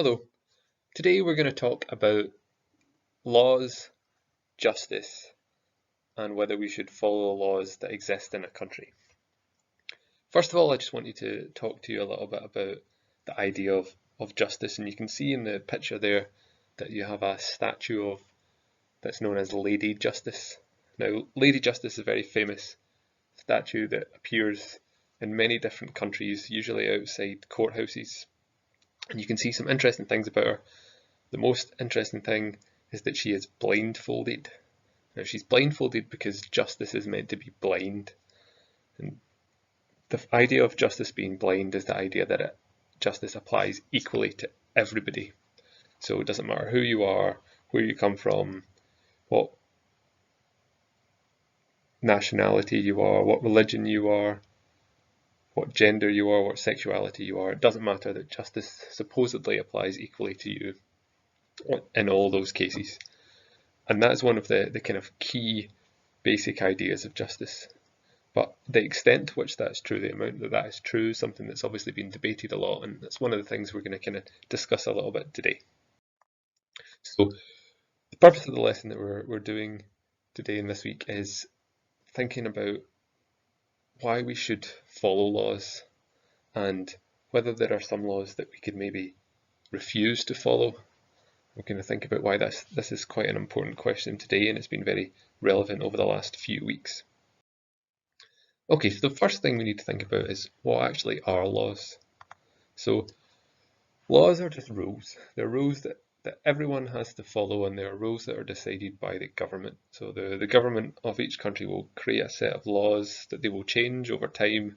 Hello. Today we're going to talk about laws, justice, and whether we should follow laws that exist in a country. First of all, I just want to talk to you a little bit about the idea of justice, and you can see in the picture there that you have a statue of that's known as Lady Justice. Now, Lady Justice is a very famous statue that appears in many different countries, usually outside courthouses, and you can see some interesting things about her. The most interesting thing is that she is blindfolded. Now she's blindfolded because justice is meant to be blind. And the idea of justice being blind is the idea that justice applies equally to everybody. So it doesn't matter who you are, where you come from, what nationality you are, what religion you are, what gender you are, what sexuality you are. It doesn't matter that justice supposedly applies equally to you in all those cases. And that's one of the kind of key basic ideas of justice. But the extent to which that's true, the amount that that is true, is something that's obviously been debated a lot, and that's one of the things we're going to kind of discuss a little bit today. So the purpose of the lesson that we're doing today and this week is thinking about why we should follow laws and whether there are some laws that we could maybe refuse to follow. We're going to think about why this is quite an important question today, and it's been very relevant over the last few weeks. Okay, so the first thing we need to think about is what actually are laws. So laws are just rules. They're rules that everyone has to follow, and they're rules that are decided by the government. So the government of each country will create a set of laws that they will change over time,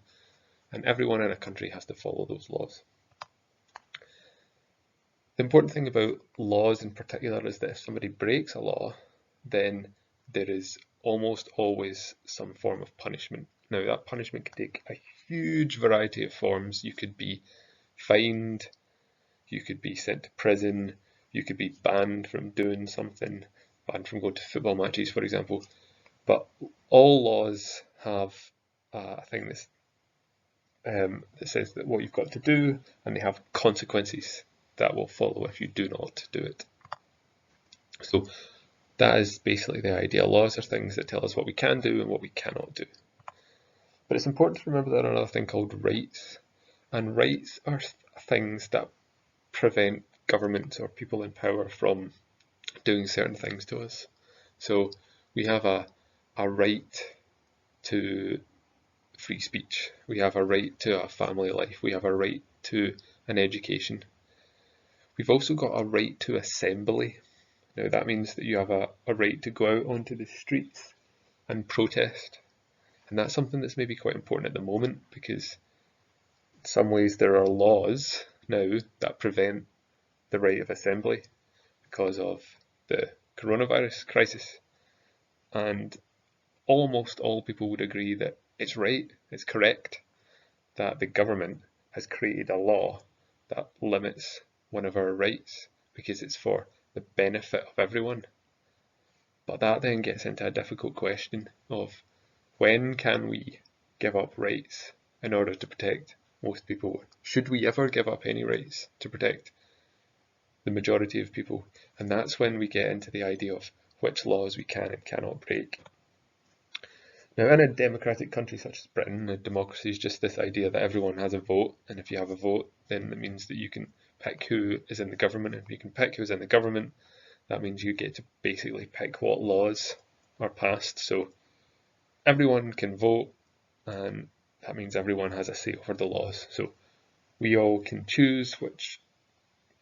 and everyone in a country has to follow those laws. The important thing about laws in particular is that if somebody breaks a law, then there is almost always some form of punishment. Now, that punishment can take a huge variety of forms. You could be fined, you could be sent to prison, you could be banned from doing something, banned from going to football matches, for example. But all laws have a thing that says that what you've got to do, and they have consequences that will follow if you do not do it. So that is basically the idea. Laws are things that tell us what we can do and what we cannot do. But it's important to remember there are another thing called rights. And rights are things that prevent governments or people in power from doing certain things to us. So we have a right to free speech. We have a right to a family life. We have a right to an education. We've also got a right to assembly. Now that means that you have a right to go out onto the streets and protest. And that's something that's maybe quite important at the moment, because in some ways there are laws now that prevent the right of assembly because of the coronavirus crisis. And almost all people would agree that it's right, it's correct, that the government has created a law that limits one of our rights because it's for the benefit of everyone. But that then gets into a difficult question of when can we give up rights in order to protect most people? Should we ever give up any rights to protect the majority of people? And that's when we get into the idea of which laws we can and cannot break. Now, in a democratic country such as Britain, a democracy is just this idea that everyone has a vote, and if you have a vote, then it means that you can pick who is in the government. And if you can pick who's in the government, that means you get to basically pick what laws are passed. So everyone can vote, and that means everyone has a say over the laws. So we all can choose which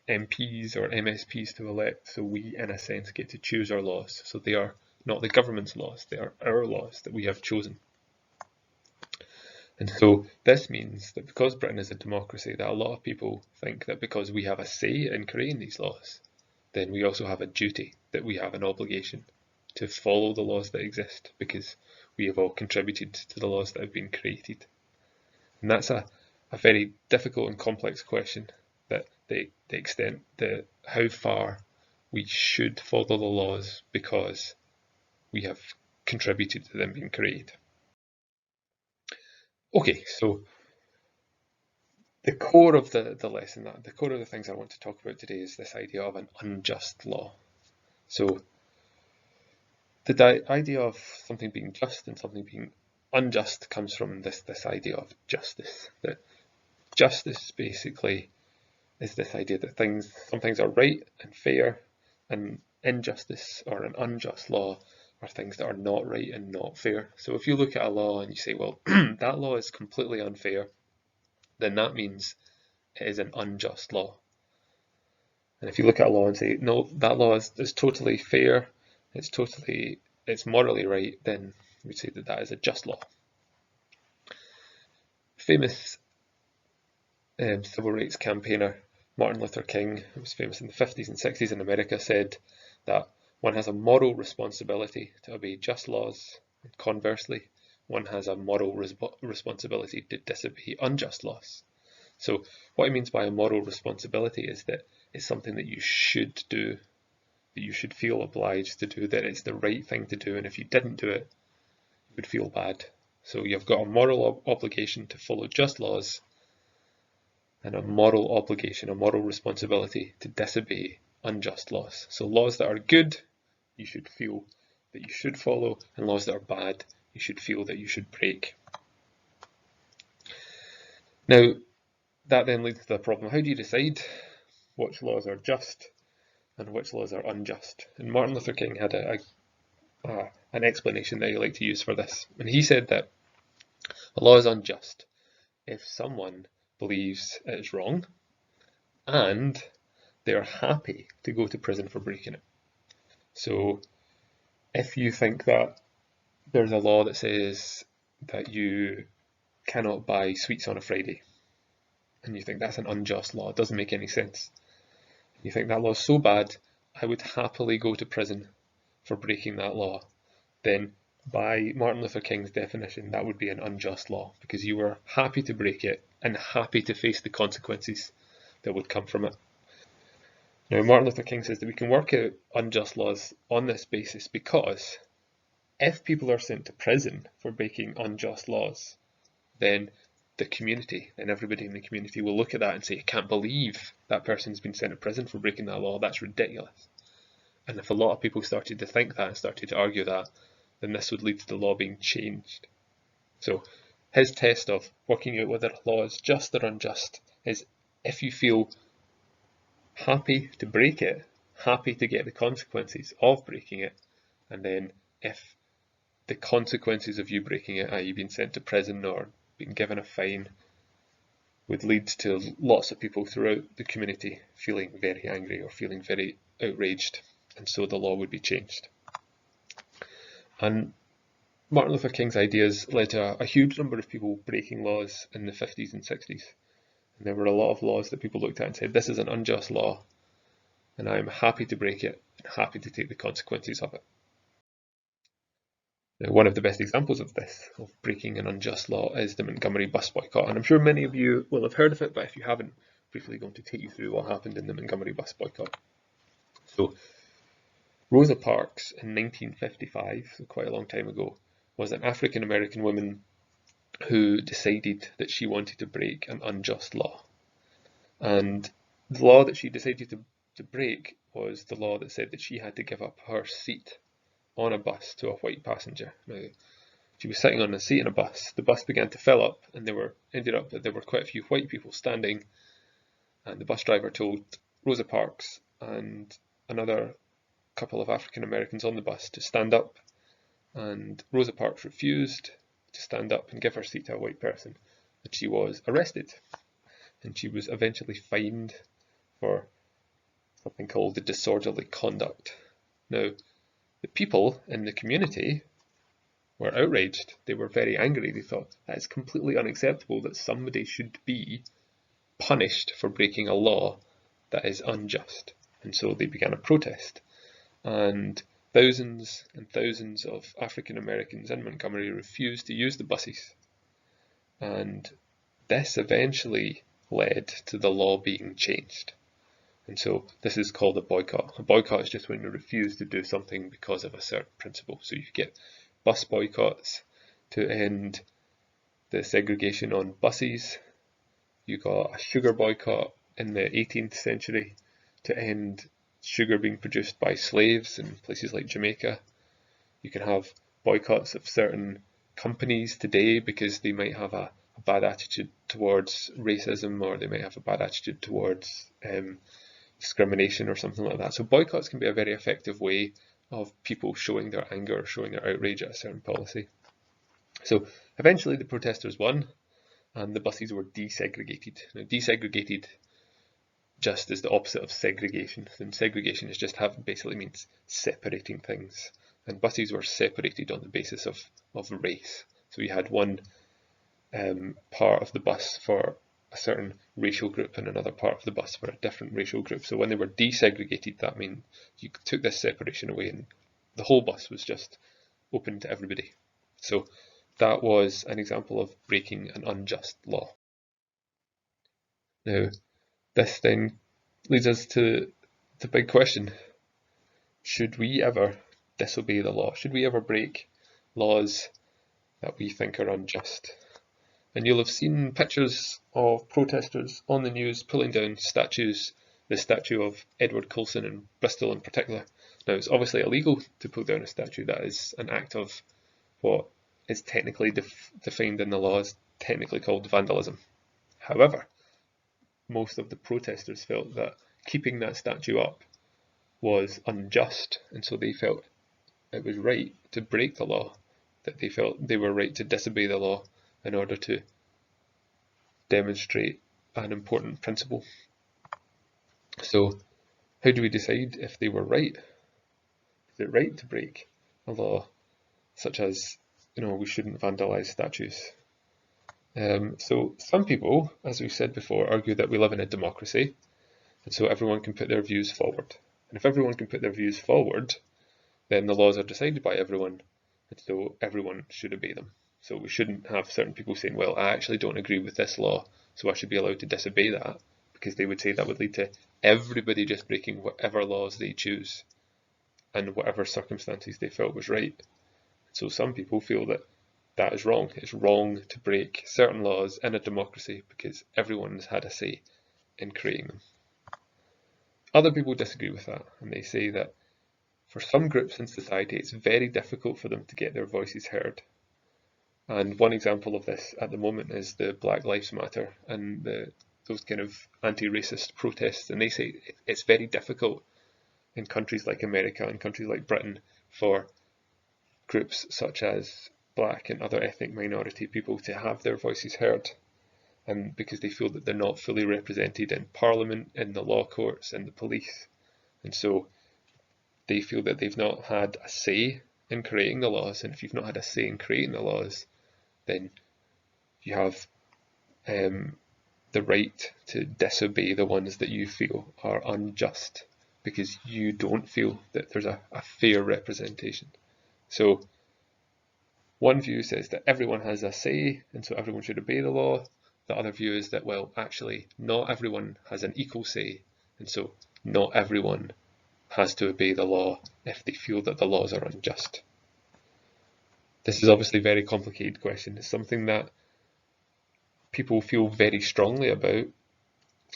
MPs or MSPs to elect, so we, in a sense, get to choose our laws. So they are not the government's laws, they are our laws that we have chosen. And so this means that because Britain is a democracy, that a lot of people think that because we have a say in creating these laws, then we also have a duty, that we have an obligation to follow the laws that exist, because we have all contributed to the laws that have been created. And that's a very difficult and complex question, that the extent, how far we should follow the laws because we have contributed to them being created. Okay, so The core of the lesson, the core of the things I want to talk about today is this idea of an unjust law. So the idea of something being just and something being unjust comes from this idea of justice. That justice basically is this idea that some things are right and fair, and injustice or an unjust law are things that are not right and not fair. So if you look at a law and you say, well, that law is completely unfair, then that means it is an unjust law. And if you look at a law and say, no, that law is totally fair, it's morally right, then we'd say that that is a just law. Famous civil rights campaigner Martin Luther King, who was famous in the 50s and 60s in America, said that one has a moral responsibility to obey just laws, and conversely, one has a moral responsibility to disobey unjust laws. So what he means by a moral responsibility is that it's something that you should do, that you should feel obliged to do, that it's the right thing to do, and if you didn't do it, you would feel bad. So you've got a moral obligation to follow just laws, and a moral obligation, a moral responsibility to disobey unjust laws. So laws that are good, you should feel that you should follow, and laws that are bad, you should feel that you should break. Now, that then leads to the problem. How do you decide which laws are just and which laws are unjust? And Martin Luther King had an explanation that he liked to use for this. And he said that a law is unjust if someone believes it is wrong and they are happy to go to prison for breaking it. So if you think that there's a law that says that you cannot buy sweets on a Friday, and you think that's an unjust law, it doesn't make any sense. You think that law is so bad, I would happily go to prison for breaking that law. Then by Martin Luther King's definition, that would be an unjust law because you were happy to break it and happy to face the consequences that would come from it. Now, Martin Luther King says that we can work out unjust laws on this basis because if people are sent to prison for breaking unjust laws, then the community and everybody in the community will look at that and say, I can't believe that person's been sent to prison for breaking that law, that's ridiculous. And if a lot of people started to think that and started to argue that, then this would lead to the law being changed. So his test of working out whether a law is just or unjust is if you feel happy to break it, happy to get the consequences of breaking it, and then if the consequences of you breaking it, i.e. being sent to prison or being given a fine, would lead to lots of people throughout the community feeling very angry or feeling very outraged, and so the law would be changed. And Martin Luther King's ideas led to a huge number of people breaking laws in the 50s and 60s. And there were a lot of laws that people looked at and said, this is an unjust law, and I'm happy to break it and happy to take the consequences of it. Now, one of the best examples of this, of breaking an unjust law, is the Montgomery bus boycott. And I'm sure many of you will have heard of it, but if you haven't, I'm briefly going to take you through what happened in the Montgomery bus boycott. So, Rosa Parks in 1955, so quite a long time ago, was an African American woman who decided that she wanted to break an unjust law. And the law that she decided to break was the law that said that she had to give up her seat on a bus to a white passenger. Now, she was sitting on a seat in a bus. The bus began to fill up, and ended up that there were quite a few white people standing. And the bus driver told Rosa Parks and another couple of African Americans on the bus to stand up. And Rosa Parks refused to stand up and give her seat to a white person, and she was arrested. And she was eventually fined for something called the disorderly conduct. Now, the people in the community were outraged. They were very angry. They thought that is completely unacceptable that somebody should be punished for breaking a law that is unjust. And so they began a protest. And thousands and thousands of African Americans in Montgomery refused to use the buses. And this eventually led to the law being changed. And so this is called a boycott. A boycott is just when you refuse to do something because of a certain principle. So you get bus boycotts to end the segregation on buses. You got a sugar boycott in the 18th century to end sugar being produced by slaves in places like Jamaica. You can have boycotts of certain companies today because they might have a bad attitude towards racism, or they might have a bad attitude towards discrimination or something like that. So boycotts can be a very effective way of people showing their anger, showing their outrage at a certain policy. So eventually the protesters won and the buses were desegregated. Now, desegregated just is the opposite of segregation. And segregation is just basically means separating things. And buses were separated on the basis of race. So you had one part of the bus for a certain racial group and another part of the bus for a different racial group. So when they were desegregated, that means you took this separation away and the whole bus was just open to everybody. So that was an example of breaking an unjust law. Now, this then leads us to the big question. Should we ever disobey the law? Should we ever break laws that we think are unjust? And you'll have seen pictures of protesters on the news pulling down statues, the statue of Edward Colson in Bristol in particular. Now, it's obviously illegal to pull down a statue. That is an act of what is technically defined in the law as technically called vandalism. However, most of the protesters felt that keeping that statue up was unjust, and so they felt it was right to break the law, that they felt they were right to disobey the law in order to demonstrate an important principle. So how do we decide if they were right? Is it right to break a law such as, we shouldn't vandalise statues? So some people, as we said before, argue that we live in a democracy, and so everyone can put their views forward. And if everyone can put their views forward, then the laws are decided by everyone, and so everyone should obey them. So we shouldn't have certain people saying, well, I actually don't agree with this law, so I should be allowed to disobey that, because they would say that would lead to everybody just breaking whatever laws they choose and whatever circumstances they felt was right. So some people feel that that is wrong. It's wrong to break certain laws in a democracy because everyone has had a say in creating them. Other people disagree with that, and they say that for some groups in society, it's very difficult for them to get their voices heard. And one example of this at the moment is the Black Lives Matter and those kind of anti-racist protests. And they say it's very difficult in countries like America and countries like Britain for groups such as black and other ethnic minority people to have their voices heard. And because they feel that they're not fully represented in Parliament, in the law courts, in the police. And so they feel that they've not had a say in creating the laws, and if you've not had a say in creating the laws, then you have the right to disobey the ones that you feel are unjust, because you don't feel that there's a fair representation. So one view says that everyone has a say, and so everyone should obey the law. The other view is that, well, actually, not everyone has an equal say, and so not everyone has to obey the law if they feel that the laws are unjust. This is obviously a very complicated question. It's something that people feel very strongly about,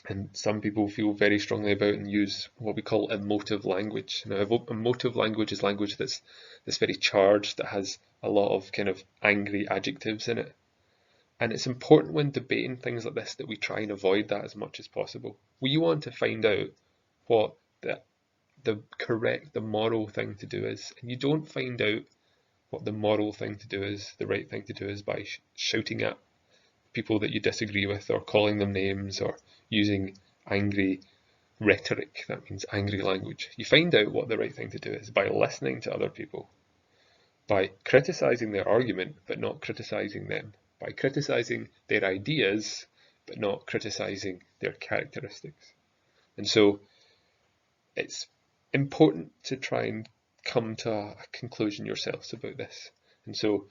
and some people feel very strongly about and use what we call emotive language. Now, emotive language is language that's very charged, that has a lot of kind of angry adjectives in it. And it's important when debating things like this that we try and avoid that as much as possible. We want to find out what the correct, the moral thing to do is, and you don't find out what the moral thing to do is, the right thing to do is by shouting at people that you disagree with, or calling them names, or using angry rhetoric. That means angry language. You find out what the right thing to do is by listening to other people, by criticising their argument but not criticising them, by criticising their ideas but not criticising their characteristics. And so it's important to try and come to a conclusion yourselves about this. And so,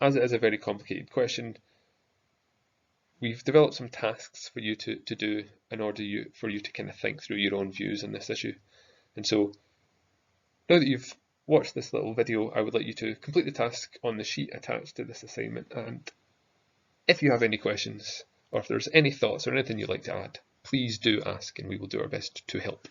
as it is a very complicated question, we've developed some tasks for you to do in order for you to kind of think through your own views on this issue. And so, now that you've watched this little video, I would like you to complete the task on the sheet attached to this assignment. And if you have any questions, or if there's any thoughts or anything you'd like to add, please do ask and we will do our best to help.